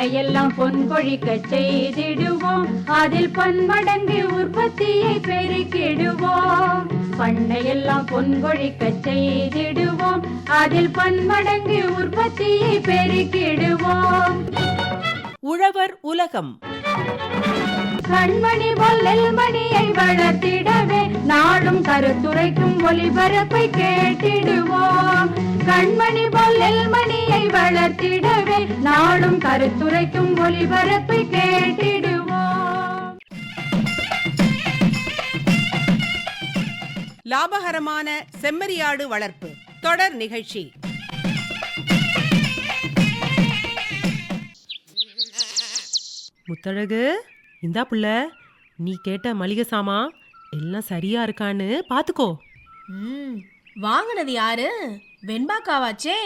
பண்ணையெல்லாம் பொன் கொழிக்க செய்திடுவோம், அதில் பன்மடங்கு உற்பத்தியை பெருக்கிடுவோம். பண்ணையெல்லாம் பொன் கொழிக்க செய்திடுவோம், அதில் பன்மடங்கு உற்பத்தியை பெருக்கிடுவோம். உழவர் உலகம். கண்மணி பொல்லல் மணியை வளர்த்திடவே நாடும் கருத்துரைக்கும் ஒளிபரப்பை கேட்டிடுவோம். கண்மணி பொல்லல் மணியை வளர்த்திடவே நாடும் கருத்துரைக்கும் ஒளிபரப்பை கேட்டிடுவோம். லாபகரமான செம்மறியாடு வளர்ப்பு தொடர் நிகழ்ச்சி. முத்தழகு, இந்தா புள்ள, நீ கேட்ட மளிகை சாமா எல்லாம் சரியா இருக்கான்னு பாத்துக்கோ. வாங்கினது யாரு? வெண்பாக்காவாச்சே,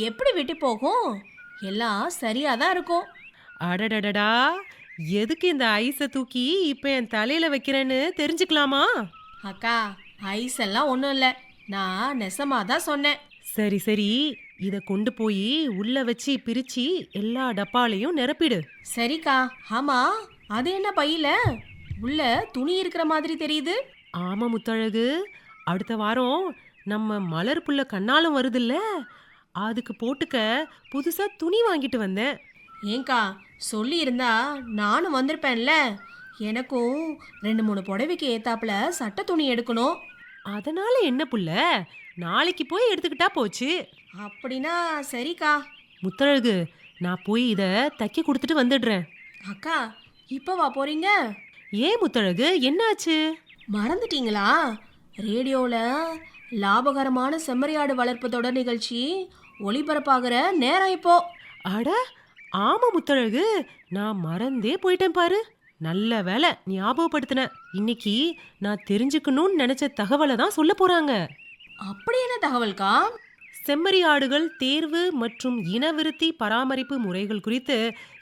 எப்படி விட்டு போகும்? எல்லாம் சரியா தான் இருக்கும். அடடடடா, எதுக்கு இந்த ஐஸை தூக்கி இப்ப என் தலையில வைக்கிறேன்னு தெரிஞ்சுக்கலாமா? அக்கா, ஐஸ் எல்லாம் ஒன்றும் இல்லை, நான் நெசமாதான் சொன்னேன். சரி சரி, இத கொண்டு போய் உள்ள வச்சு பிரிச்சு எல்லா டப்பாலையும் நிரப்பிடு. சரிக்கா. ஆமா, அது என்ன பையில உள்ள துணி இருக்கிற மாதிரி தெரியுது? ஆமா முத்தழகு, அடுத்த வாரம் நம்ம மலர் புள்ள கண்ணாலும் வருதுல்ல, அதுக்கு போட்டுக்க புதுசா துணி வாங்கிட்டு வந்தேன். ஏங்கா, சொல்லி இருந்தா நானும் வந்திருப்பேன்ல. எனக்கும் 2-3 புடவைக்கு ஏத்தாப்புல சட்டை துணி எடுக்கணும். அதனால என்ன புள்ள, நாளைக்கு போய் எடுத்துக்கிட்டா போச்சு. அப்படின்னா சரிக்கா. முத்தழகு, நான் போய் இத தைக்க கொடுத்துட்டு வந்துடுறேன். அக்கா, இப்போ வா போறீங்க? ஏன் முத்தழகு, என்னாச்சு? மறந்துட்டீங்களா? ரேடியோல லாபகரமான செம்மறியாடு வளர்ப்பு தொடர் நிகழ்ச்சி ஒளிபரப்பாகிற நேரம் இப்போ. அட ஆமா முத்தழகு, நான் மறந்தே போயிட்டேன் பாரு. நல்ல வேலை ஞாபகப்படுத்தின. இன்னைக்கு நான் தெரிஞ்சுக்கணும்னு நினைச்ச தகவலை தான் சொல்ல போறாங்க. அப்படி என்ன தகவல்கா? செம்மறியாடுகள் தேர்வு மற்றும் இனவிருத்தி பராமரிப்பு முறைகள் குறித்து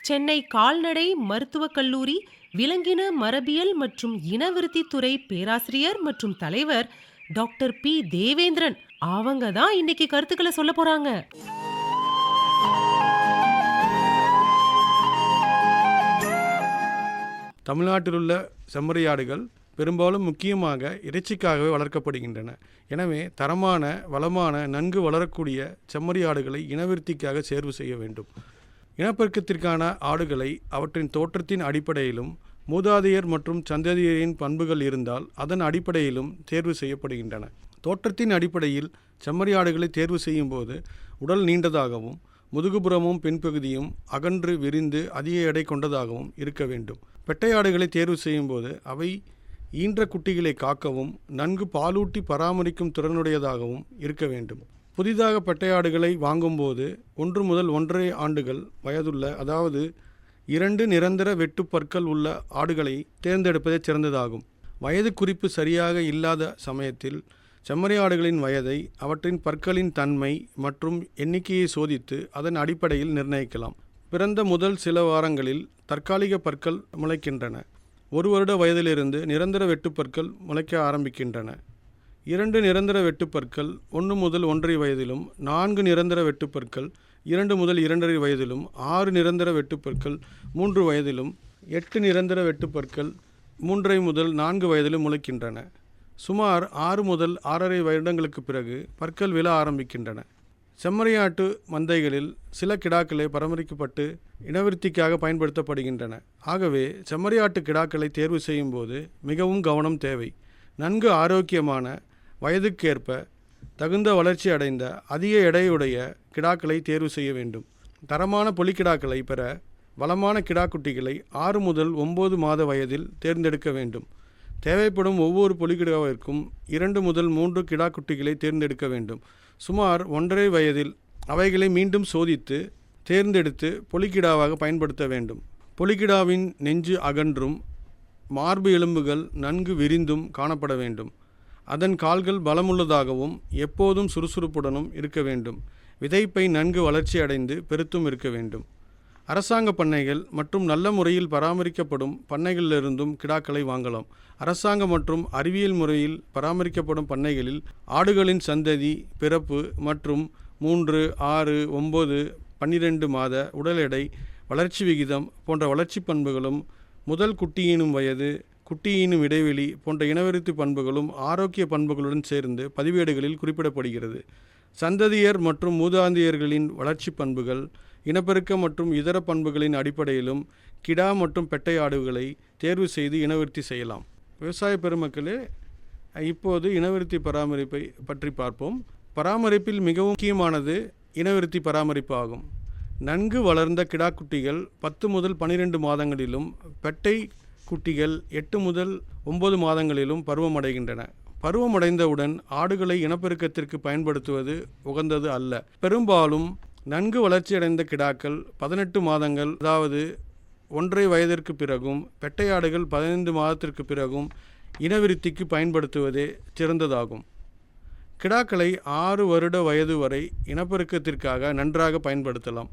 சென்னை கால்நடை மருத்துவக் கல்லூரி விலங்கின மரபியல் மற்றும் இனவிருத்தி துறை பேராசிரியர் மற்றும் தலைவர் டாக்டர் பி தேவேந்திரன் அவங்க தான் இன்னைக்கு கருத்துக்களை சொல்ல போறாங்க. தமிழ்நாட்டில் உள்ள செம்மறியாடுகள் பெரும்பாலும் முக்கியமாக இறைச்சிக்காகவே வளர்க்கப்படுகின்றன. எனவே தரமான, வளமான, நன்கு வளரக்கூடிய செம்மறியாடுகளை இனவிருத்திக்காக தேர்வு செய்ய வேண்டும். இனப்பெருக்கத்திற்கான ஆடுகளை அவற்றின் தோற்றத்தின் அடிப்படையிலும் மூதாதையர் மற்றும் சந்ததியரின் பண்புகள் இருந்தால் அதன் அடிப்படையிலும் தேர்வு செய்யப்படுகின்றன. தோற்றத்தின் அடிப்படையில் செம்மறியாடுகளை தேர்வு செய்யும் போது உடல் நீண்டதாகவும் முதுகுப்புறமும் பின்பகுதியும் அகன்று விரிந்து அதிக எடை கொண்டதாகவும் இருக்க வேண்டும். பெட்டையாடுகளை தேர்வு செய்யும்போது அவை ஈன்ற குட்டிகளை காக்கவும் நன்கு பாலூட்டி பராமரிக்கும் திறனுடையதாகவும் இருக்க வேண்டும். புதிதாக பெட்டையாடுகளை வாங்கும்போது 1 முதல் 1.5 ஆண்டுகள் வயதுள்ள, அதாவது 2 நிரந்தர வெட்டுப்பற்கள் உள்ள ஆடுகளை தேர்ந்தெடுப்பதே சிறந்ததாகும். வயது குறிப்பு சரியாக இல்லாத சமயத்தில் செம்மறியாடுகளின் வயதை அவற்றின் பற்களின் தன்மை மற்றும் எண்ணிக்கையை சோதித்து அதன் அடிப்படையில் நிர்ணயிக்கலாம். பிறந்த முதல் சில வாரங்களில் தற்காலிக பற்கள் முளைக்கின்றன. 1 வருட வயதிலிருந்து நிரந்தர வெட்டுப்பற்கள் முளைக்க ஆரம்பிக்கின்றன. 2 நிரந்தர வெட்டுப்பற்கள் 1 முதல் 1.5 வயதிலும், 4 நிரந்தர வெட்டுப்பற்கள் 2 முதல் 2.5 வயதிலும், 6 நிரந்தர வெட்டுப்பற்கள் 3 வயதிலும், 8 நிரந்தர வெட்டுப்பற்கள் 3.5 முதல் 4 வயதிலும் முளைக்கின்றன. சுமார் 6 முதல் 6.5 வருடங்களுக்கு பிறகு பற்கள் விழ ஆரம்பிக்கின்றன. செம்மறியாட்டு மந்தைகளில் சில கிடாக்களை பராமரிக்கப்பட்டு இனவிருத்திக்காக பயன்படுத்தப்படுகின்றன. ஆகவே செம்மறியாட்டு கிடாக்களை தேர்வு செய்யும் போது மிகவும் கவனம் தேவை. நன்கு ஆரோக்கியமான, வயதுக்கேற்ப தகுந்த வளர்ச்சி அடைந்த, அதிக எடையுடைய கிடாக்களை தேர்வு செய்ய வேண்டும். தரமான பொலிக்கிடாக்களை பெற வளமான கிடாக்குட்டிகளை 6 முதல் 9 மாத வயதில் தேர்ந்தெடுக்க வேண்டும். தேவைப்படும் ஒவ்வொரு பொலிக்கிடாவிற்கும் 2 முதல் 3 கிடாக்குட்டிகளை தேர்ந்தெடுக்க வேண்டும். சுமார் 1.5 வயதில் அவைகளை மீண்டும் சோதித்து தேர்ந்தெடுத்து பொலிக்கிடாவாக பயன்படுத்த வேண்டும். பொலிக்கிடாவின் நெஞ்சு அகன்றும் மார்பு எலும்புகள் நன்கு விரிந்தும் காணப்பட வேண்டும். அதன் கால்கள் பலமுள்ளதாகவும் எப்போதும் சுறுசுறுப்புடனும் இருக்க வேண்டும். விதைப்பை நன்கு வளர்ச்சி அடைந்து பெருத்தும் இருக்க வேண்டும். அரசாங்க பண்ணைகள் மற்றும் நல்ல முறையில் பராமரிக்கப்படும் பண்ணைகளிலிருந்தும் கிடாக்களை வாங்கலாம். அரசாங்க மற்றும் அறிவியல் முறையில் பராமரிக்கப்படும் பண்ணைகளில் ஆடுகளின் சந்ததி, பிறப்பு மற்றும் 3, 6, 9, 12 மாத உடல் எடை வளர்ச்சி விகிதம் போன்ற வளர்ச்சி பண்புகளும், முதல் குட்டியினும் வயது, குட்டியினும் இடைவெளி போன்ற இனவிருத்தி பண்புகளும் ஆரோக்கிய பண்புகளுடன் சேர்ந்து பதிவேடுகளில் குறிப்பிடப்படுகிறது. சந்ததியர் மற்றும் மூதாந்தையர்களின் வளர்ச்சி பண்புகள், இனப்பெருக்க மற்றும் இதர பண்புகளின் அடிப்படையிலும் கிடா மற்றும் பெட்டை ஆடுகளை தேர்வு செய்து இனவிருத்தி செய்யலாம். விவசாய பெருமக்களே, இப்போது இனவிருத்தி பராமரிப்பை பற்றி பார்ப்போம். பராமரிப்பில் மிகவும் முக்கியமானது இனவிருத்தி பராமரிப்பு ஆகும். நன்கு வளர்ந்த கிடாக்குட்டிகள் 10 முதல் 12 மாதங்களிலும், பெட்டை குட்டிகள் 8 முதல் 9 மாதங்களிலும் பருவமடைகின்றன. பருவமடைந்தவுடன் ஆடுகளை இனப்பெருக்கத்திற்கு பயன்படுத்துவது உகந்தது அல்ல. பெரும்பாலும் நன்கு வளர்ச்சியடைந்த கிடாக்கள் 18 மாதங்கள், அதாவது 1.5 வயதிற்கு பிறகும், பெட்டை ஆடுகள் 15 மாதத்திற்கு பிறகும் இனவிருத்திக்கு பயன்படுத்துவதே சிறந்ததாகும். கிடாக்களை 6 வருட வயது வரை இனப்பெருக்கத்திற்காக நன்றாக பயன்படுத்தலாம்.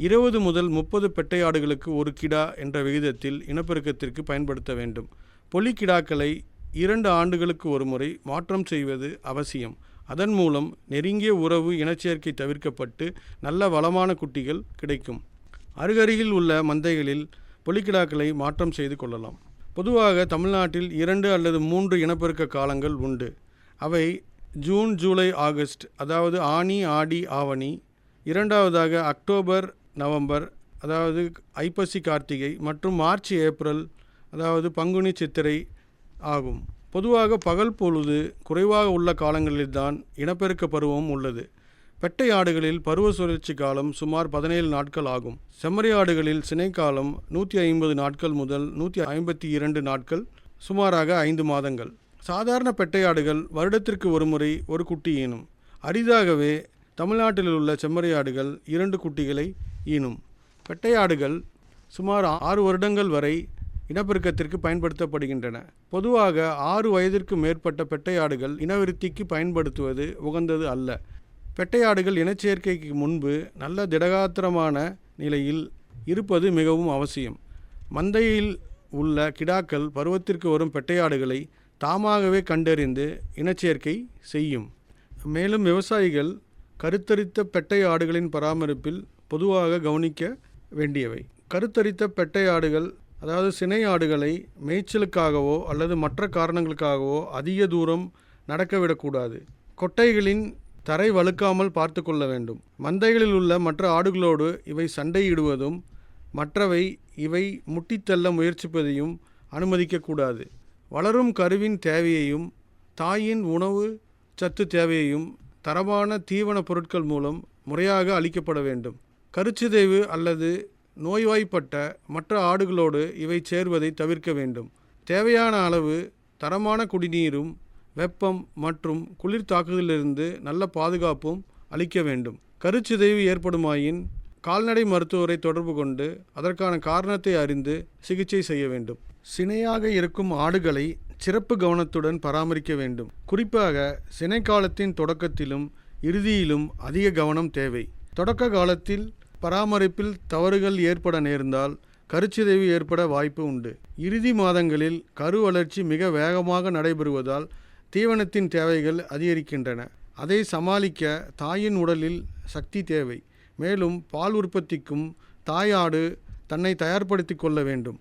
20 முதல் 30 பெட்டை ஆடுகளுக்கு ஒரு கிடா என்ற விகிதத்தில் இனப்பெருக்கத்திற்கு பயன்படுத்த வேண்டும். பொலி கிடாக்களை 2 ஆண்டுகளுக்கு ஒரு முறை மாற்றம் செய்வது அவசியம். அதன் மூலம் நெருங்கிய உறவு இனச்சேர்க்கை தவிர்க்கப்பட்டு நல்ல வளமான குட்டிகள் கிடைக்கும். அருகருகில் உள்ள மந்தைகளில் பொலிக்கிடாக்களை மாற்றம் செய்து கொள்ளலாம். பொதுவாக தமிழ்நாட்டில் 2 அல்லது 3 இனப்பெருக்க காலங்கள் உண்டு. அவை ஜூன், ஜூலை, ஆகஸ்ட், அதாவது ஆனி, ஆடி, ஆவணி. இரண்டாவதாக அக்டோபர், நவம்பர், அதாவது ஐப்பசி, கார்த்திகை, மற்றும் மார்ச், ஏப்ரல், அதாவது பங்குனி, சித்திரை ஆகும். பொதுவாக பகல் பொழுது குறைவாக உள்ள காலங்களில்தான் இனப்பெருக்க பருவம் உள்ளது. பெட்டை ஆடுகளில் பருவ சுழற்சி காலம் சுமார் 17 நாட்கள் ஆகும். செம்மறி ஆடுகளில் சினைக்காலம் 150 நாட்கள் முதல் 152 நாட்கள், சுமாராக 5 மாதங்கள். சாதாரண பெட்டை ஆடுகள் வருடத்திற்கு ஒரு முறை ஒரு குட்டி ஈனும். அரிதாகவே தமிழ்நாட்டில் உள்ள செம்மறி ஆடுகள் 2 குட்டிகளை ஈனும். பெட்டை ஆடுகள் சுமார் 6 வருடங்கள் வரை இனப்பெருக்கத்திற்கு பயன்படுத்தப்படுகின்றன. பொதுவாக 6 வயதிற்கு மேற்பட்ட பெட்டை ஆடுகள் இனவிருத்திக்கு பயன்படுத்துவது உகந்தது அல்ல. பெட்டை ஆடுகள் இனச்சேர்க்கைக்கு முன்பு நல்ல திடகாத்திரமான நிலையில் இருப்பது மிகவும் அவசியம். மந்தையில் உள்ள கிடாக்கள் பருவத்திற்கு வரும் பெட்டை ஆடுகளை தாமாகவே கண்டறிந்து இனச்சேர்க்கை செய்யும். மேலும் விவசாயிகள் கருத்தரித்த பெட்டை ஆடுகளின் பராமரிப்பில் பொதுவாக கவனிக்க வேண்டியவை. கருத்தரித்த பெட்டை ஆடுகள், அதாவது சினை ஆடுகளை மேய்ச்சலுக்காகவோ அல்லது மற்ற காரணங்களுக்காகவோ அதிக தூரம் நடக்கவிடக்கூடாது. கொட்டைகளின் தரை வழுக்காமல் பார்த்து கொள்ள வேண்டும். மந்தைகளில் உள்ள மற்ற ஆடுகளோடு இவை சண்டையிடுவதும் மற்றவை இவை முட்டித்தள்ள முயற்சிப்பதையும் அனுமதிக்கக்கூடாது. வளரும் கருவின் தேவையையும் தாயின் உணவு சத்து தேவையையும் தரமான தீவன பொருட்கள் மூலம் முறையாக அளிக்கப்பட வேண்டும். கருச்சிதைவு அல்லது நோய்வாய்ப்பட்ட மற்ற ஆடுகளோடு இவை சேர்வதை தவிர்க்க வேண்டும். தேவையான அளவு தரமான குடிநீரும் வெப்பம் மற்றும் குளிர் தாக்குதலிலிருந்து நல்ல பாதுகாப்பும் அளிக்க வேண்டும். கருச்சிதைவு ஏற்படுமாயின் கால்நடை மருத்துவரை தொடர்பு கொண்டு அதற்கான காரணத்தை அறிந்து சிகிச்சை செய்ய வேண்டும். சினையாக இருக்கும் ஆடுகளை சிறப்பு கவனத்துடன் பராமரிக்க வேண்டும். குறிப்பாக சினை காலத்தின் தொடக்கத்திலும் இறுதியிலும் அதிக கவனம் தேவை. தொடக்க காலத்தில் பராமரிப்பில் தவறுகள் ஏற்பட நேர்ந்தால் கருச்சிதைவு ஏற்பட வாய்ப்பு உண்டு. இறுதி மாதங்களில் கரு வளர்ச்சி மிக வேகமாக நடைபெறுவதால் தீவனத்தின் தேவைகள் அதிகரிக்கின்றன. அதை சமாளிக்க தாயின் உடலில் சக்தி தேவை. மேலும் பால் உற்பத்திக்கும் தாயாடு தன்னை தயார்படுத்தி கொள்ள வேண்டும்.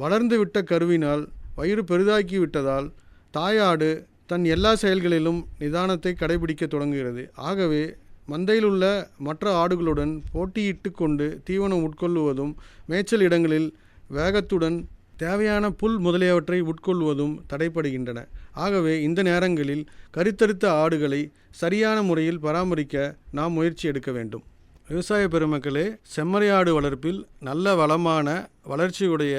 வளர்ந்து விட்ட கருவினால் வயிறு பெரிதாக்கி விட்டதால் தாயாடு தன் எல்லா செயல்களிலும் நிதானத்தை கடைபிடிக்க தொடங்குகிறது. ஆகவே மந்தையில் உள்ள மற்ற ஆடுகளுடன் போட்டியிட்டு கொண்டு தீவனம் உட்கொள்வதும் மேய்ச்சல் இடங்களில் வேகத்துடன் தேவையான புல் முதலியவற்றை உட்கொள்வதும் தடைப்படுகின்றன. ஆகவே இந்த நேரங்களில் கருத்தரித்த ஆடுகளை சரியான முறையில் பராமரிக்க நாம் முயற்சி எடுக்க வேண்டும். விவசாய பெருமக்களே, செம்மறி ஆடு வளர்ப்பில் நல்ல வளமான வளர்ச்சியுடைய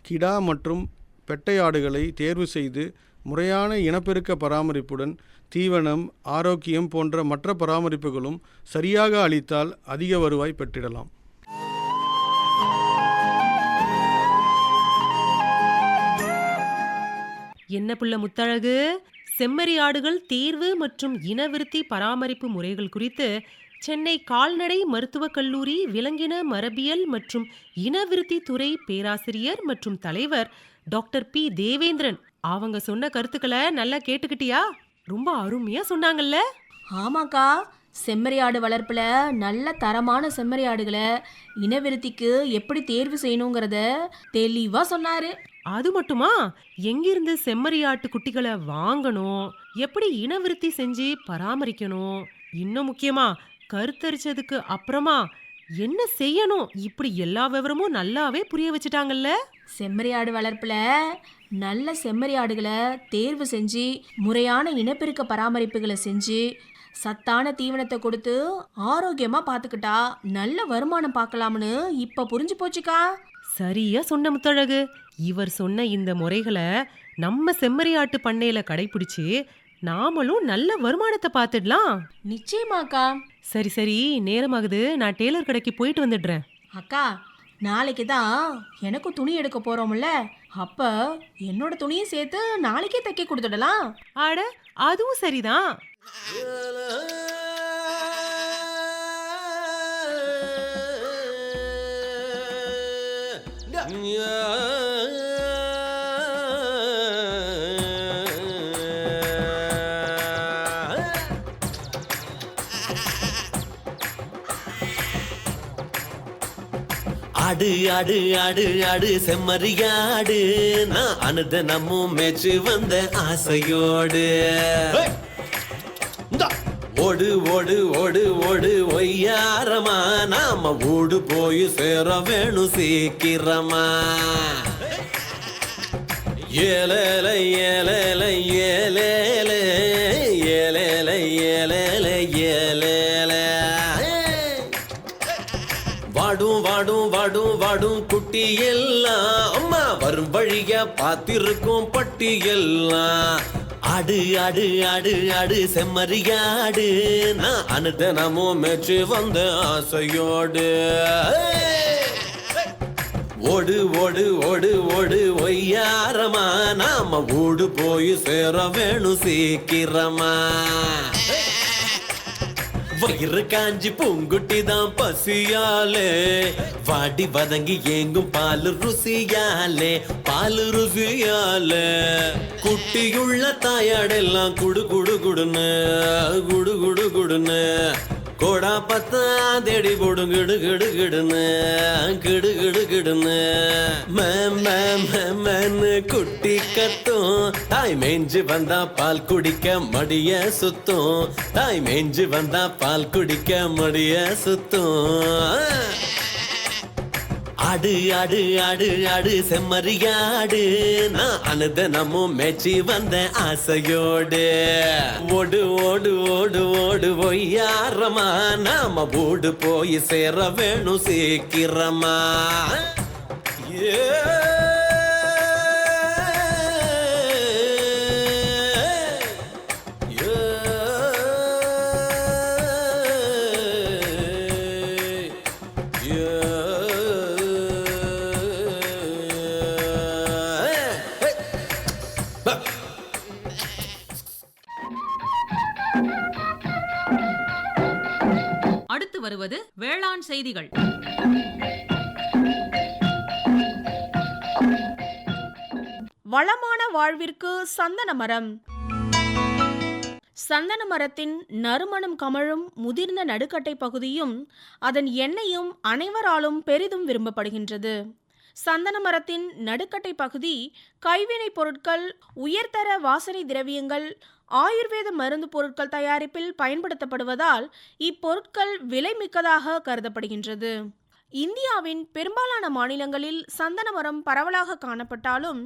கிடா மற்றும் பெட்டை ஆடுகளை தேர்வு செய்து முறையான இனப்பெருக்க பராமரிப்புடன் தீவனம், ஆரோக்கியம் போன்ற மற்ற பராமரிப்புகளும் சரியாக அளித்தால் அதிக வருவாய் பெற்றிடலாம். என்ன புள்ள முத்தழகு, செம்மறி ஆடுகள் தேர்வு மற்றும் இனவிருத்தி பராமரிப்பு முறைகள் குறித்து சென்னை கால்நடை மருத்துவக் கல்லூரி விலங்கின மரபியல் மற்றும் இனவிருத்தி துறை பேராசிரியர் மற்றும் தலைவர் டாக்டர் பி. தேவேந்திரன் அவங்க சொன்ன கருத்துக்களை நல்லா கேட்டுக்கிட்டியா? ரொம்ப அருமையா சொன்னாங்கல்ல? ஆமாக்கா, செம்மறியாடு வளர்ப்புல நல்ல தரமான செம்மறியாடுகளை இனவிருத்திக்கு எப்படி தேர்வு செய்யணுங்கிறத தெளிவா சொன்னாரு. அது மட்டுமா, எங்கிருந்து செம்மறியாட்டு குட்டிகளை வாங்கணும், எப்படி இனவிருத்தி செஞ்சு பராமரிக்கணும், இன்னும் முக்கியமா கருத்தரிச்சதுக்கு அப்புறமா என்ன செய்யணும், இப்படி எல்லா விவரமும் நல்லாவே புரிய வச்சுட்டாங்கல்ல. செம்மறியாடு வளர்ப்புல நல்ல செம்மறியாடுகளை தேர்வு செஞ்சு முறையான இனப்பெருக்க பராமரிப்புகளை செஞ்சு சத்தான தீவனத்தை கொடுத்து ஆரோக்கியமா பார்த்துக்கிட்டா நல்ல வருமானம் பார்க்கலாம்னு இப்ப புரிஞ்சு போச்சுக்கா. சரியா சொன்ன முத்தழகு. இவர் சொன்ன இந்த முறைகளை நம்ம செம்மறியாட்டு பண்ணையில கடைபிடிச்சு நாமளும் நல்ல வருமானத்தை பார்த்துடலாம். நிச்சயமாக்கா. சரி சரி, நேரமாகுது, நான் டெய்லர் கடைக்கு போயிட்டு வந்துடுறேன். அக்கா, நாளைக்கு தான் எனக்கும் துணி எடுக்க போறோம்ல, அப்ப என்னோட துணியும் சேர்த்து நாளைக்கே தைக்க கொடுத்துடலாம். ஆட, அதுவும் சரிதான். ஆடு ஆடு ஆடு ஆடு செம்மறியாடு, நான் அனுதினமும் மேய்ச்சு வந்த ஆசையோடு. ஓடு ஓடு ஓடு ஓடு ஒய்யாரமா, நாம ஓடு போய் சேர வேணும் சீக்கிரமா. ஏலேல ஏலேல ஏலேல ஏலேல ஏலேல ஏலேல. வாடும் வாடும் வாடும் வாடும் குட்டி எல்லாம், அம்மா வரும் வழிய பார்த்திருக்கும் பட்டி எல்லாம். ஆடு ஆடு ஆடு ஆடு செம்மறியாடு, நான் அனுதினமும் மேய்ச்சு வந்த ஆசையோடு. ஓடு ஓடு ஓடு ஓடு ஒய்யாரமா, நாம ஓடு போய் சேர வேணும் சீக்கிரமா. வயிறு காஞ்சி பூங்குட்டி தான் பசியாலே, வாடி வதங்கி ஏங்கும் பாலு ருசியாலே, பாலு ருசியாலே. குட்டியுள்ள தாயாடெல்லாம் குடு குடு குடுன்னு குடு குடு குடுன்னு கோடா பத்தா தேடி போடும் கிடு கிடு கிடுன்னு கிடு கிடு கிடுன்னு. மேன்னு குட்டி கத்தும், தாய் மேய்ஞ்சு வந்தா பால் குடிக்க மடிய சுத்தும், தாய் மேய்ஞ்சு வந்தா பால் குடிக்க மடிய சுத்தும். ஆடு ஆடு ஆடு ஆடு செம்மறியாடு, நான் அனுதினமும் மேய்ச்சி வந்த ஆசையோடு. ஓடு ஓடு ஓடு ஓடு ஒய்யாரமா, நாம ஓடு போய் சேர வேணும் சீக்கிரமா. ஏ அடுத்து வருவது வேளாண் செய்திகள். வளமான வாழ்விற்கு சந்தன மரம். சந்தன மரத்தின் நறுமணம் கமழும் முதிர்ந்த நடுக்கட்டை பகுதியும் அதன் எண்ணெயும் அனைவராலும் பெரிதும் விரும்பப்படுகின்றது. சந்தன மரத்தின் நடுக்கட்டை பகுதி கைவினைப் பொருட்கள், உயர்தர வாசனை திரவியங்கள், ஆயுர்வேத மருந்து பொருட்கள் தயாரிப்பில் பயன்படுத்தப்படுவதால் இப்பொருட்கள் விலை மிக்கதாக கருதப்படுகின்றது. இந்தியாவின் பெரும்பாலான மாநிலங்களில் சந்தன மரம் பரவலாக காணப்பட்டாலும்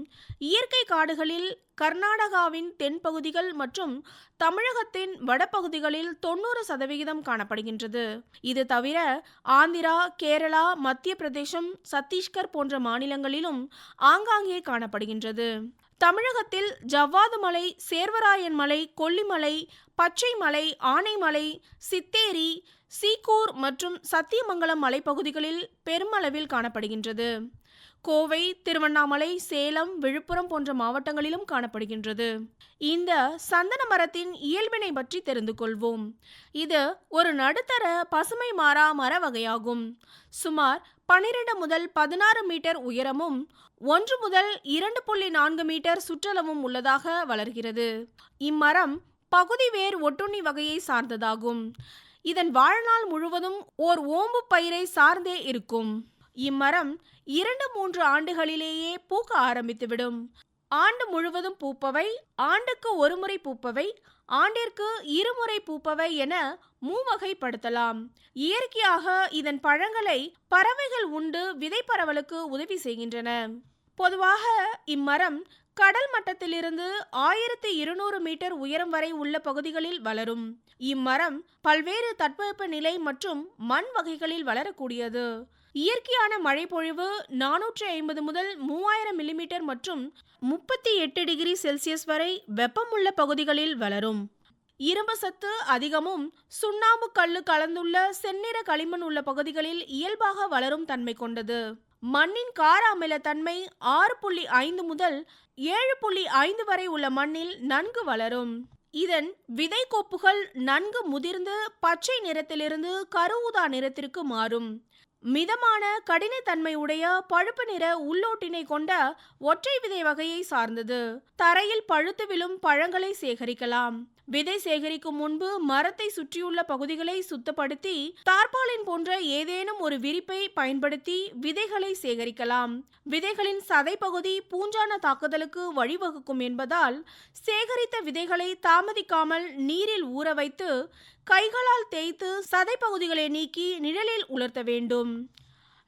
இயற்கை காடுகளில் கர்நாடகாவின் தென்பகுதிகள் மற்றும் தமிழகத்தின் வடபகுதிகளில் 90% காணப்படுகின்றது. இது தவிர ஆந்திரா, கேரளா, மத்திய பிரதேசம், சத்தீஸ்கர் போன்ற மாநிலங்களிலும் ஆங்காங்கே காணப்படுகின்றது. தமிழகத்தில் ஜவ்வாது மலை, சேர்வராயன் மலை, கொல்லிமலை, பச்சை மலை, ஆனைமலை, சித்தேரி, சீக்கூர் மற்றும் சத்தியமங்கலம் மலைப்பகுதிகளில் பெருமளவில் காணப்படுகின்றது. கோவை, திருவண்ணாமலை, சேலம், விழுப்புரம் போன்ற மாவட்டங்களிலும் காணப்படுகின்றது. இந்த சந்தன மரத்தின் இயல்பினை பற்றி தெரிந்து கொள்வோம். இது ஒரு நடுத்தர பசுமை மாறா மர வகையாகும். சுமார் 12 முதல் 16 மீட்டர் உயரமும் 1 முதல் 2.4 மீட்டர் சுற்றளவும் உள்ளதாக வளர்கிறது. இம்மரம் பகுதி வேர் ஒட்டுண்ணி வகையை சார்ந்ததாகும். இதன் வாழ்நாள் முழுவதும் ஓர் ஓம்பு பயிரை சார்ந்தே இருக்கும். இம்மரம் 2-3 ஆண்டுகளிலேயே பூக்க ஆரம்பித்துவிடும். ஆண்டு முழுவதும் பூப்பவை, ஆண்டுக்கு ஒரு முறை பூப்பவை, ஆண்டிற்கு 2 முறை பூப்பவை என மூவகைப்படுத்தலாம். இயற்கையாக இதன் பழங்களை பறவைகள் உண்டு விதை பரவலுக்கு உதவி செய்கின்றன. பொதுவாக இம்மரம் கடல் மட்டத்திலிருந்து 1200 மீட்டர் உயரம் வரை உள்ள பகுதிகளில் வளரும். இம்மரம் பல்வேறு தட்பவெப்ப நிலை மற்றும் மண் வகைகளில் வளரக்கூடியது. இயற்கையான மழைப்பொழிவு 450 முதல் 3000 மில்லிமீட்டர் மற்றும் 38 டிகிரி செல்சியஸ் வரை வெப்பமுள்ள பகுதிகளில் வளரும். இரும்பு சத்து அதிகமும் சுண்ணாம்பு கல்லு கலந்துள்ள செந்நிற களிமண் உள்ள பகுதிகளில் இயல்பாக வளரும் தன்மை கொண்டது. மண்ணின் கார அமில தன்மை 6.5 முதல் 7.5 வரை உள்ள மண்ணில் நன்கு வளரும். இதன் விதை கோப்புகள் நன்கு முதிர்ந்து பச்சை நிறத்திலிருந்து கருஊதா நிறத்திற்கு மாறும். மிதமான கடினத்தன்மை உடைய பழுப்பு நிற உள்ளோட்டினை கொண்ட ஒற்றை விதை வகையை சார்ந்தது. தரையில் பழுத்து விழும் பழங்களை சேகரிக்கலாம். விதை சேகரிக்கும் முன்பு மரத்தை சுற்றியுள்ள பகுதிகளை சுத்தப்படுத்தி தார்பாலின் போன்ற ஏதேனும் ஒரு விரிப்பை பயன்படுத்தி விதைகளை சேகரிக்கலாம். விதைகளின் சதை பகுதி பூஞ்சான தாக்குதலுக்கு வழிவகுக்கும் என்பதால் சேகரித்த விதைகளை தாமதிக்காமல் நீரில் ஊற வைத்து கைகளால் தேய்த்து சதை பகுதிகளை நீக்கி நிழலில் உலர்த்த வேண்டும்.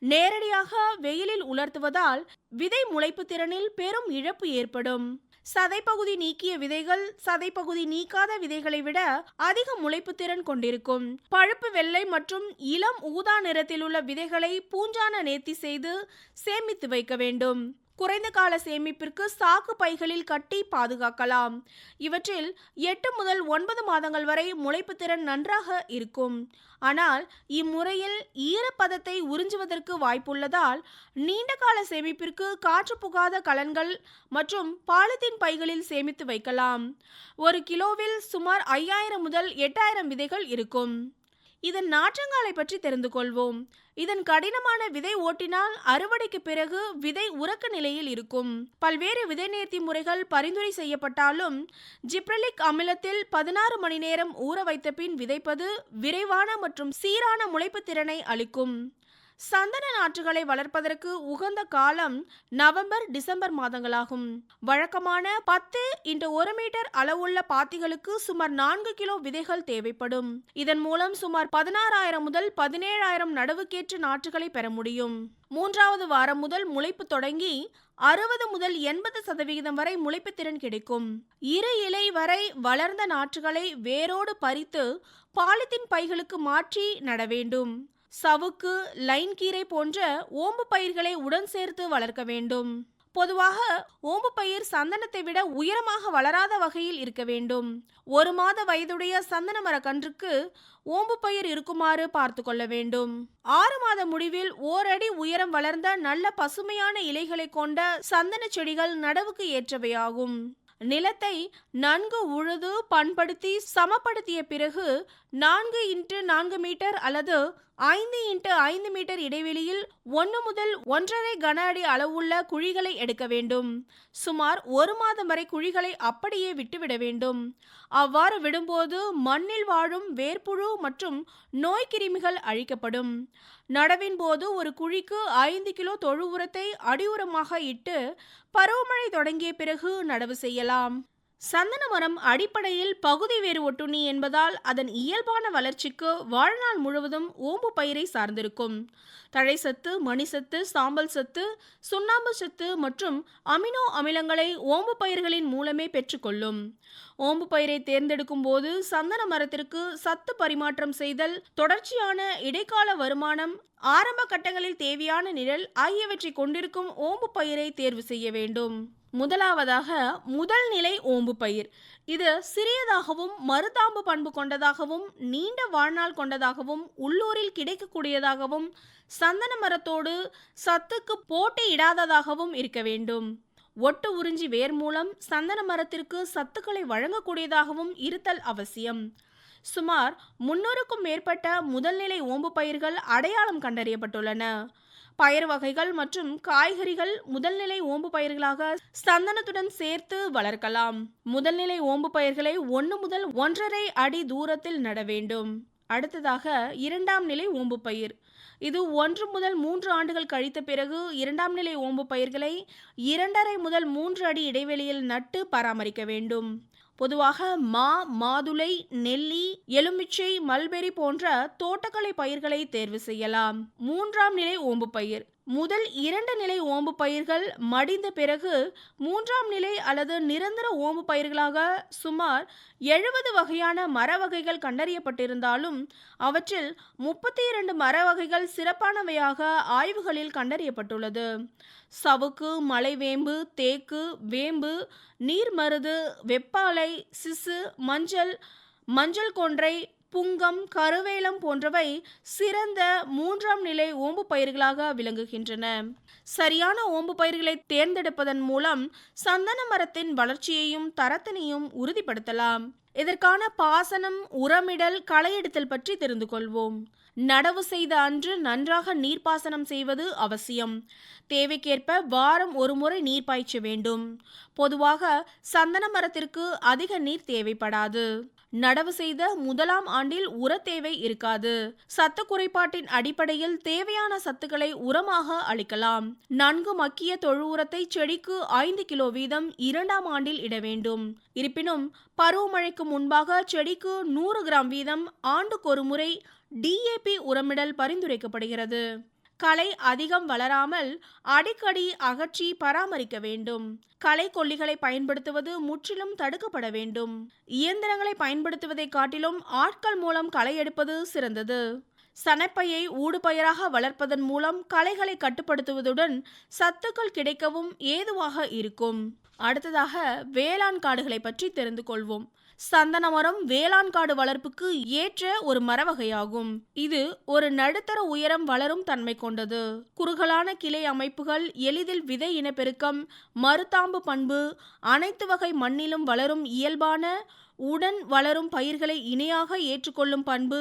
நேரடியாக வெயிலில் உலர்த்துவதால் விதை முளைப்பு திறனில் பெரும் இழப்பு ஏற்படும். சதைப்பகுதி நீக்கிய விதைகள் சதைப்பகுதி நீக்காத விதைகளை விட அதிக முளைப்பு திறன் கொண்டிருக்கும். பழுப்பு வெள்ளை மற்றும் இளம் ஊதா நிறத்தில் உள்ள விதைகளை பூஞ்சான நேர்த்தி செய்து சேமித்து வைக்க வேண்டும். குறைந்த கால சேமிப்பிற்கு சாக்கு பைகளில் கட்டி பாதுகாக்கலாம். இவற்றில் 8 முதல் 9 மாதங்கள் வரை முளைப்பு திறன் நன்றாக இருக்கும். ஆனால் இம்முறையில் ஈரப்பதத்தை உறிஞ்சுவதற்கு வாய்ப்புள்ளதால் நீண்ட கால சேமிப்பிற்கு காற்று புகாத கலன்கள் மற்றும் பாலித்தீன் பைகளில் சேமித்து வைக்கலாம். ஒரு கிலோவில் சுமார் 5000 முதல் 8000 விதைகள் இருக்கும். இதன் நாற்றங்காலை பற்றி தெரிந்து கொள்வோம். இதன் கடினமான விதை ஓட்டினால் அறுவடைக்கு பிறகு விதை உறக்க நிலையில் இருக்கும். பல்வேறு விதை நேர்த்தி முறைகள் பரிந்துரை செய்யப்பட்டாலும் ஜிப்ரலிக் அமிலத்தில் 16 மணி நேரம் ஊற வைத்த பின் விதைப்பது விரைவான மற்றும் சீரான முளைப்பு திறனை அளிக்கும். சந்தன நாற்றுகளை வளர்ப்பதற்கு உகந்த காலம் நவம்பர் டிசம்பர் மாதங்களாகும். வழக்கமான 10x1 மீட்டர் அளவுள்ள பாத்திகளுக்கு சுமார் 4 கிலோ விதைகள் தேவைப்படும். இதன் மூலம் சுமார் 16,000 முதல் 17,000 நடவுக்கேற்ற நாற்றுகளை பெற முடியும். 3வது வாரம் முதல் முளைப்பு தொடங்கி 60 முதல் 80% வரை முளைப்பு திறன் கிடைக்கும். 2 இலை வரை வளர்ந்த நாற்றுகளை வேரோடு பறித்து பாலித்தீன் பைகளுக்கு மாற்றி நட வேண்டும். சவுக்கு, லைன் கீரை போன்ற ஓம்பு பயிர்களை உடன் சேர்த்து வளர்க்க வேண்டும். பொதுவாக ஓம்பு பயிர் சந்தனத்தை விட உயரமாக வளராத வகையில் இருக்க வேண்டும். 1 மாத வயதுடைய சந்தன மர கன்றுக்கு ஓம்பு பயிர் இருக்குமாறு பார்த்து கொள்ள வேண்டும். 6 மாத முடிவில் 1 அடி உயரம் வளர்ந்த நல்ல பசுமையான இலைகளை கொண்ட சந்தன செடிகள் நடவுக்கு ஏற்றவையாகும். நிலத்தை நன்கு உழுது பண்படுத்தி சமப்படுத்திய பிறகு 4x4 மீட்டர் அல்லது 5x5 மீட்டர் இடைவெளியில் 1 முதல் 1.5 கன அடி அளவுள்ள குழிகளை எடுக்க வேண்டும். சுமார் 1 மாதம் வரை குழிகளை அப்படியே விட்டுவிட வேண்டும். அவ்வாறு விடும்போது மண்ணில் வாழும் வேர்ப்புழு மற்றும் நோய்க்கிருமிகள் அழிக்கப்படும். நடவின் போது ஒரு குழிக்கு 5 கிலோ தொழு உரத்தை அடி உரமாக இட்டு பருவமழை தொடங்கிய பிறகு நடவு செய்யலாம். சந்தன மரம் அடிப்படையில் பகுதி வேறு ஒட்டுண்ணி என்பதால் அதன் இயல்பான வளர்ச்சிக்கு வாழ்நாள் முழுவதும் ஓம்பு பயிரை சார்ந்திருக்கும். தழைச்சத்து, மணிசத்து, சாம்பல் சத்து, சுண்ணாம்பு சத்து மற்றும் அமினோ அமிலங்களை ஓம்பு பயிர்களின் மூலமே பெற்றுக்கொள்ளும். ஓம்பு பயிரை தேர்ந்தெடுக்கும் போது சந்தன மரத்திற்கு சத்து பரிமாற்றம் செய்தல், தொடர்ச்சியான இடைக்கால வருமானம், ஆரம்ப கட்டங்களில் தேவையான நிழல் ஆகியவற்றை கொண்டிருக்கும் ஓம்பு பயிரை தேர்வு செய்ய வேண்டும். முதலாவதாக முதல் நிலை ஓம்பு பயிர். இது சிறியதாகவும் மருதாம்பு பண்பு கொண்டதாகவும் நீண்ட வாழ்நாள் கொண்டதாகவும் உள்ளூரில் கிடைக்கக்கூடியதாகவும் சந்தன மரத்தோடு சத்துக்கு போட்டியிடாததாகவும் இருக்க வேண்டும். ஒட்டு உறிஞ்சி வேர் மூலம் சந்தன மரத்திற்கு சத்துக்களை வழங்கக்கூடியதாகவும் இருத்தல் அவசியம். சுமார் 300க்கும் மேற்பட்ட முதல்நிலை ஓம்பு பயிர்கள் அடையாளம் கண்டறியப்பட்டுள்ளன. பயிர் வகைகள் மற்றும் காய்கறிகள் முதல்நிலை ஓம்பு பயிர்களாக சந்தனத்துடன் சேர்த்து வளர்க்கலாம். முதல்நிலை ஓம்பு பயிர்களை 1 முதல் 1.5 அடி தூரத்தில் நட வேண்டும். அடுத்ததாக 2ஆம் நிலை ஓம்பு பயிர். இது 1 முதல் 3 ஆண்டுகள் கழித்த பிறகு 2ஆம் நிலை ஓம்பு பயிர்களை 2.5 முதல் 3 அடி இடைவெளியில் நட்டு பராமரிக்க வேண்டும். பொதுவாக மாதுளை, நெல்லி, எலுமிச்சை, மல்பெரி போன்ற தோட்டக்கலை பயிர்களை தேர்வு செய்யலாம். 3ஆம் நிலை ஓம்பு பயிர். முதல் 2 நிலை ஓம்பு பயிர்கள் மடிந்த பிறகு 3ஆம் நிலை அல்லது நிரந்தர ஓம்பு பயிர்களாக சுமார் 70 வகையான மர வகைகள் கண்டறியப்பட்டிருந்தாலும் அவற்றில் 32 மர வகைகள் சிறப்பானவையாக ஆய்வுகளில் கண்டறியப்பட்டுள்ளது. சவுக்கு, மலைவேம்பு, தேக்கு, வேம்பு, நீர்மருது, வெப்பாலை, சிசு, மஞ்சள் கொன்றை, புங்கம், கருவேலம் போன்றவை சிறந்த 3ஆம் நிலை ஓம்பு பயிர்களாக விளங்குகின்றன. சரியான ஓம்பு பயிர்களை தேர்ந்தெடுப்பதன் மூலம் சந்தன மரத்தின் வளர்ச்சியையும் தரத்தினையும் உறுதிப்படுத்தலாம். இதற்கான பாசனம், உரமிடல், களையெடுத்தல் பற்றி தெரிந்து கொள்வோம். நடவு செய்த அன்று நன்றாக நீர்ப்பாசனம் செய்வது அவசியம். தேவைக்கேற்ப வாரம் ஒரு முறை நீர் பாய்ச்ச வேண்டும். பொதுவாக சந்தன மரத்திற்கு அதிக நீர் தேவைப்படாது. நடவு செய்த முதலாம் ஆண்டில் உர தேவை இருக்காது. சத்து குறைபாட்டின் அடிப்படையில் தேவையான சத்துக்களை உரமாக அளிக்கலாம். நன்கு மக்கிய தொழு உரத்தை செடிக்கு 5 கிலோ வீதம் 2ஆம் ஆண்டில் இட வேண்டும். இருப்பினும் பருவமழைக்கு முன்பாக செடிக்கு 100 கிராம் வீதம் ஆண்டுக்கொரு முறை DAP உரமிடல் பரிந்துரைக்கப்படுகிறது. களை அதிகம் வளராமல் அடிக்கடி அகற்றி பராமரிக்க வேண்டும். களை கொல்லிகளை பயன்படுத்துவது முற்றிலும் தடுக்கப்பட வேண்டும். இயந்திரங்களை பயன்படுத்துவதை காட்டிலும் ஆட்கள் மூலம் களை எடுப்பது சிறந்தது. சணப்பையை ஊடுபயிராக வளர்ப்பதன் மூலம் களைகளை கட்டுப்படுத்துவதுடன் சத்துக்கள் கிடைக்கவும் ஏதுவாக இருக்கும். அடுத்ததாக வேளாண் காடுகளை பற்றி தெரிந்து கொள்வோம். சந்தன மரம் வேளாண் காடு வளர்ப்புக்கு ஏற்ற ஒரு மர வகையாகும். இது ஒரு நடுத்தர உயரம் வளரும் தன்மை கொண்டது. குறுகலான கிளை அமைப்புகள், எளிதில் விதை இனப்பெருக்கம், மருதாம்பு பண்பு, அனைத்து வகை மண்ணிலும் வளரும் இயல்பான உடன் வளரும் பயிர்களை இணையாக ஏற்றுக்கொள்ளும் பண்பு,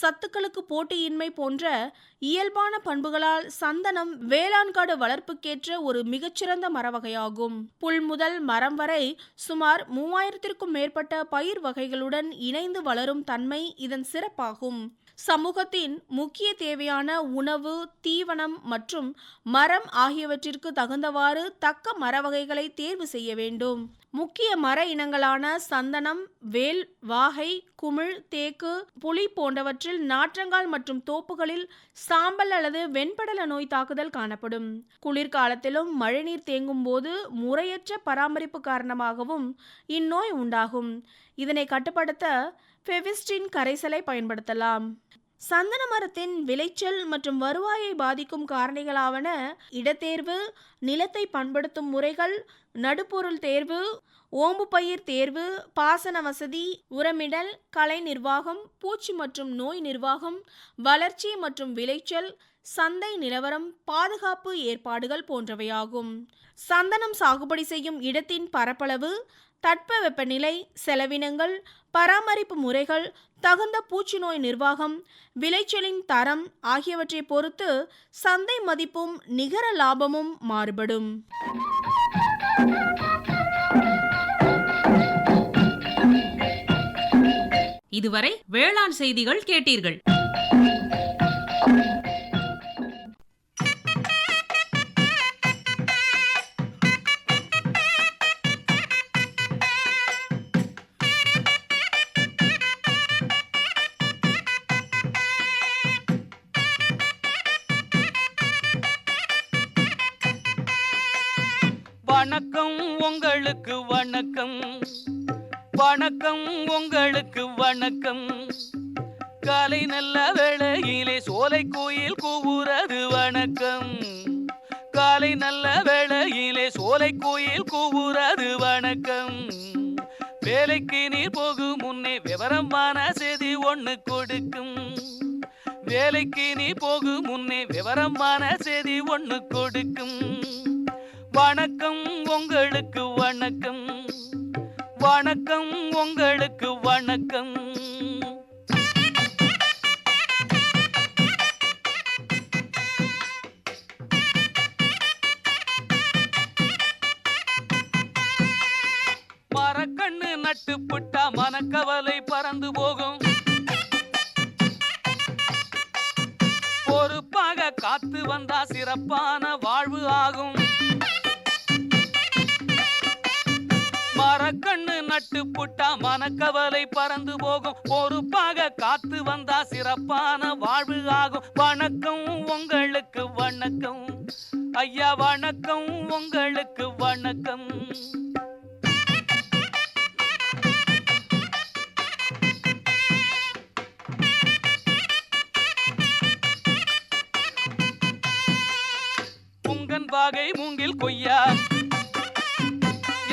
சத்துக்களுக்கு போட்டியின்மை போன்ற இயல்பான பண்புகளால் சந்தனம் வேளாண்காடு வளர்ப்புக்கேற்ற ஒரு மிகச்சிறந்த மர வகையாகும். புல் முதல் மரம் வரை சுமார் 3000க்கும் மேற்பட்ட பயிர் வகைகளுடன் இணைந்து வளரும் தன்மை இதன் சிறப்பாகும். சமூகத்தின் முக்கிய தேவையான உணவு, தீவனம் மற்றும் மரம் ஆகியவற்றிற்கு தகுந்தவாறு தக்க மர வகைகளை தேர்வு செய்ய வேண்டும். முக்கிய மர இனங்களான சந்தனம், வேல், வாகை, குமிழ், தேக்கு, புளி போன்றவற்றில் நாற்றங்கால் மற்றும் தோப்புகளில் சாம்பல் அல்லது வெண்படல நோய் தாக்குதல் காணப்படும். குளிர்காலத்திலும் மழைநீர் தேங்கும் போது முறையற்ற பராமரிப்பு காரணமாகவும் இந்நோய் உண்டாகும். இதனை கட்டுப்படுத்த ஃபெவிஸ்டின் கரைசலை பயன்படுத்தலாம். சந்தன மரத்தின் விளைச்சல் மற்றும் வருவாயை பாதிக்கும் காரணிகளாவன இடத்தேர்வு, நிலத்தை பண்படுத்தும் முறைகள், நடுப்பொருள் தேர்வு, ஓம்பு பயிர் தேர்வு, பாசன வசதி, உரமிடல், களை நிர்வாகம், பூச்சி மற்றும் நோய் நிர்வாகம், வளர்ச்சி மற்றும் விளைச்சல், சந்தை நிலவரம், பாதுகாப்பு ஏற்பாடுகள் போன்றவையாகும். சந்தனம் சாகுபடி செய்யும் இடத்தின் பரப்பளவு, தட்பவெப்பநிலை, செலவினங்கள், பராமரிப்பு முறைகள், தகுந்த பூச்சி நோய் நிர்வாகம், விளைச்சலின் தரம் ஆகியவற்றை பொறுத்து சந்தை மதிப்பும் நிகர லாபமும் மாறுபடும். இதுவரை வேளாண் செய்திகள் கேட்டீர்கள். வணக்கம் உங்களுக்கு வணக்கம், வணக்கம் உங்களுக்கு வணக்கம். காலை நல்ல வேளையிலே சோலை கோயில் கூவுறது வணக்கம். காலை நல்ல வேளையிலே சோலை கோயில் கூவுறது வணக்கம். வேலைக்கு நீ போகும் முன்னே விவரமான செய்தி ஒண்ணு கொடுக்கும். வேலைக்கு நீ போகும் முன்னே விவரமான செய்தி ஒண்ணு கொடுக்கும். வணக்கம் உங்களுக்கு வணக்கம், வணக்கம் உங்களுக்கு வணக்கம். மரக்கண்ணு நட்டு புட்டா மனக்கவலை பறந்து போகும். பொறுப்பாக காத்து வந்தா சிறப்பான வாழ்வு ஆகும். மரக்கண்ணு நட்டு புட்டா மனக்கவலை பறந்து போகும். பொறுப்பாக காத்து வந்தா சிறப்பான வாழ்வு ஆகும். வணக்கம் உங்களுக்கு வணக்கம் ஐயா, வணக்கம் உங்களுக்கு வணக்கம். புங்கன் வாகை மூங்கில் கொய்யா,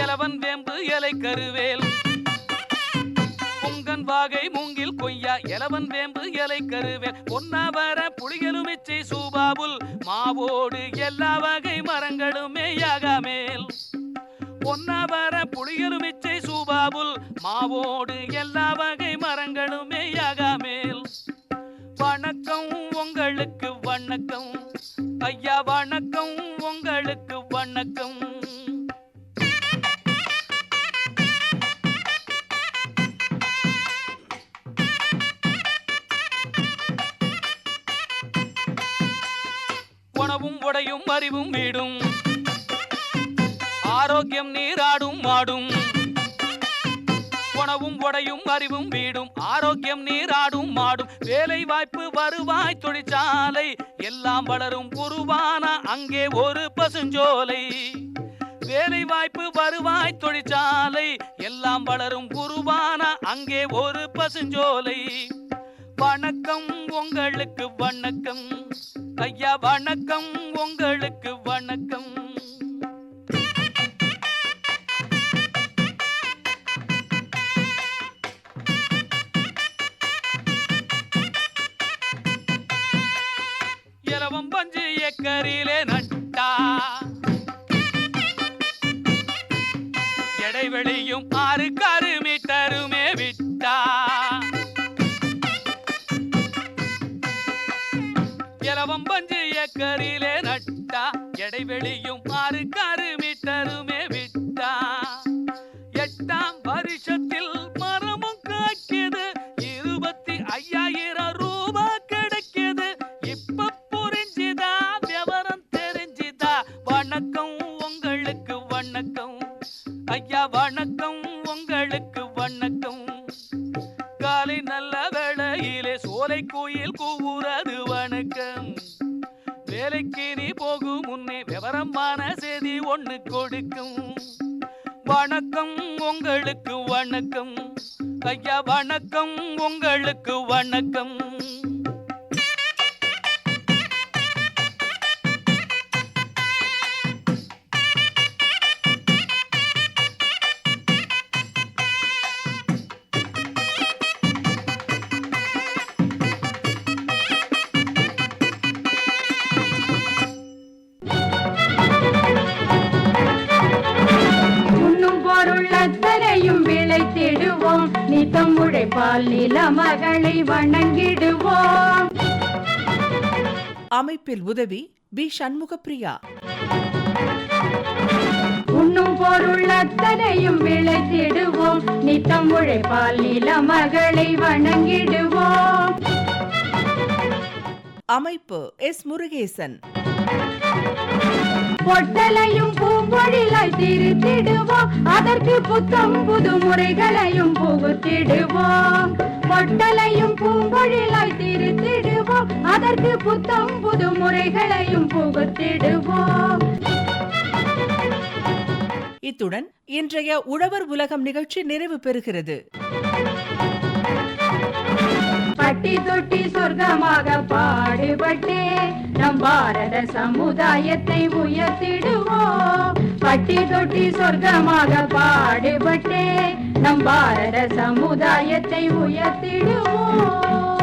இலவன் வேம்பு இலை கருவேல். புங்கன் வாகை மூங்கில் கொய்யா, இலவன் வேம்பு இலை கருவேல். பொன்னாவர புளியெலுமிச்சை சூபாபுல் மாவோடு எல்லா வகை மரங்களுமே யாகாமேல். பொன்னாவர புளியெலுமிச்சை சூபாபுல் மாவோடு எல்லா வகை மரங்களுமே யாகாமேல். வணக்கம் உங்களுக்கு வணக்கம் ஐயா, வணக்கம் உங்களுக்கு வணக்கம். உணவும் உடையும் அறிவும் வீடும், ஆரோக்கியம் நீராடும் மாடும். உணவும் உடையும் அறிவும் வீடும், ஆரோக்கியம் நீராடும் மாடும். வேலை வாய்ப்பு வருவாய் தொழிற்சாலை, எல்லாம் வளரும் உருவான அங்கே ஒரு பசுஞ்சோலை. வேலை வாய்ப்பு வருவாய் தொழிற்சாலை, எல்லாம் வளரும் உருவான அங்கே ஒரு பசுஞ்சோலை. வணக்கம் உங்களுக்கு வணக்கம் ஐயா, வணக்கம் உங்களுக்கு வணக்கம். இலவம் பஞ்சு ஏக்கரிலே நட்டா, இடைவெளியும் 6 மீட்டருமே விட்டா. இலவம் பஞ்சு ஏக்கரிலே நட்டா, இடைவெளியும் 6 மீட்டருமே விட்டா. 8ஆம் வருஷத்தில் மரமும் காய்க்குது, 25,000 ரூபாய் கிடைக்குது. இப்ப புரிஞ்சுதா, விவரம் தெரிஞ்சுதா? வணக்கம் உங்களுக்கு வணக்கம் ஐயா, வணக்கம் உங்களுக்கு வணக்கம். காலை நல்ல வேளையிலே சோலை கோயில் கூவுறது வணக்கம். வேலைக்கு நீ போகும் முன்னே விவரமான செய்தி ஒண்ணு கொடுக்கும். வணக்கம் உங்களுக்கு வணக்கம் ஐயா, வணக்கம் உங்களுக்கு வணக்கம். அத்தனையும் விளைத்திடுவோம், நித்தம் உழைப்பால் நில மகளை வணங்கிடுவோம். அமைப்பில் உதவி பி. சண்முகப்பிரியா. உண்ணும் பொருள் அத்தனையும் விளைத்திடுவோம், நித்தம் உழைப்பால் நில மகளை வணங்கிடுவோம். அமைப்பு எஸ். முருகேசன். பொட்டலையும் பூம்பொழிலாய் திருத்திடுவோம், அதற்கு புத்தம் புது முறைகளையும் புகுத்திடுவோம். பொட்டலையும் பூம்பொழிலாய் திருத்திடுவோம், அதற்கு புத்தம் புது முறைகளையும் புகுத்திடுவோம். இத்துடன் இன்றைய உழவர் உலகம் நிகழ்ச்சி நிறைவு பெறுகிறது. பட்டி தொட்டி சொர்க்கமாக பாடுபட்டே நம் பாரத சமுதாயத்தை உயர்த்திடுவோம். பட்டி தொட்டி சொர்க்கமாக பாடுபட்டே நம் பாரத சமுதாயத்தை உயர்த்திடுவோம்.